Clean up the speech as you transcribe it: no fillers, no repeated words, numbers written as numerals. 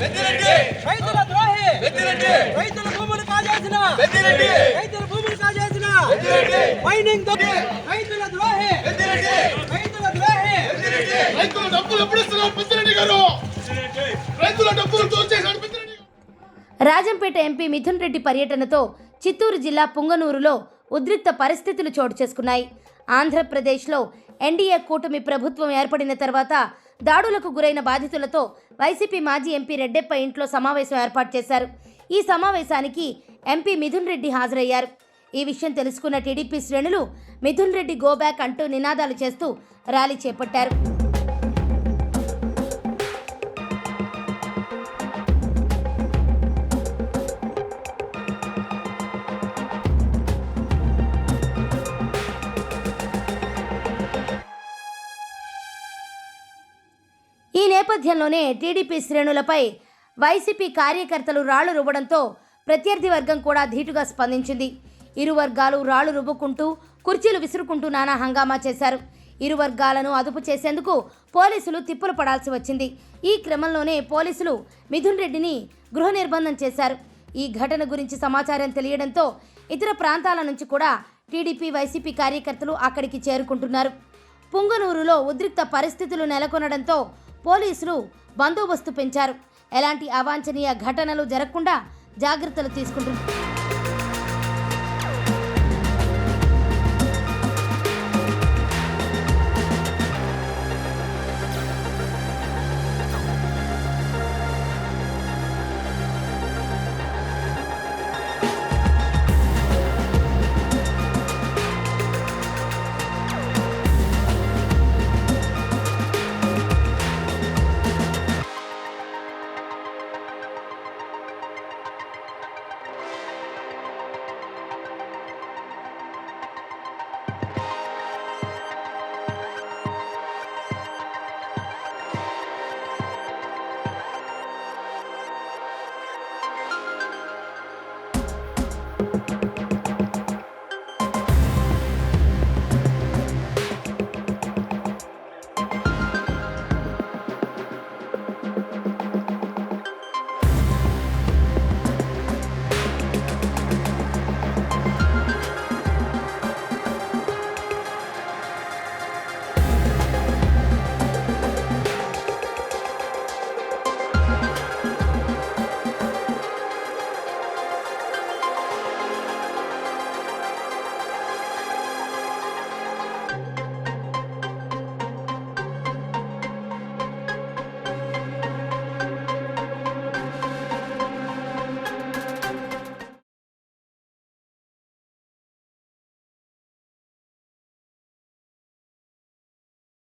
రైతుల ద్రోహి రైతుల భూములు కాజేసిన రైతుల భూములు కాజేసిన మైనింగ్ రైతుల ద్రోహి రైతుల ద్రోహి రైతుల డబ్బులు ఎప్పుడు ఇస్తున్నారు పెద్దిరెడ్డి గారు? రైతుల డబ్బులు దోచేశాడు పెద్దిరెడ్డి. రాజంపేట ఎంపీ మిథున్ రెడ్డి పర్యటనతో చిత్తూరు జిల్లా పుంగనూరులో ఉద్రిక్త పరిస్థితులు చోటు చేసుకున్నాయి. ఆంధ్రప్రదేశ్లో ఎన్డీఏ కూటమి ప్రభుత్వం ఏర్పడిన తర్వాత దాడులకు గురైన బాధితులతో వైసీపీ మాజీ ఎంపీ రెడ్డెప్ప ఇంట్లో సమావేశం ఏర్పాటు చేశారు. ఈ సమావేశానికి ఎంపీ మిథున్ రెడ్డి హాజరయ్యారు. ఈ విషయం తెలుసుకున్న టీడీపీ శ్రేణులు మిథున్ రెడ్డి గో బ్యాక్ అంటూ నినాదాలు చేస్తూ ర్యాలీ చేపట్టారు. ఈ నేపథ్యంలోనే టీడీపీ శ్రేణులపై వైసీపీ కార్యకర్తలు రాళ్లు రువ్వడంతో ప్రత్యర్థి వర్గం కూడా ధీటుగా స్పందించింది. ఇరు వర్గాలు రాళ్లు రువ్వుకుంటూ కుర్చీలు విసురుకుంటూ నానా హంగామా చేశారు. ఇరు వర్గాలను అదుపు చేసేందుకు పోలీసులు తిప్పులు పడాల్సి వచ్చింది. ఈ క్రమంలోనే పోలీసులు మిథున్ రెడ్డిని గృహ నిర్బంధం చేశారు. ఈ ఘటన గురించి సమాచారం తెలియడంతో ఇతర ప్రాంతాల నుంచి కూడా టీడీపీ వైసీపీ కార్యకర్తలు అక్కడికి చేరుకుంటున్నారు. పుంగనూరులో ఉద్రిక్త పరిస్థితులు నెలకొనడంతో పోలీసులు బందోబస్తు పెంచారు. ఎలాంటి అవాంఛనీయ ఘటనలు జరగకుండా జాగ్రత్తలు తీసుకుంటున్నారు.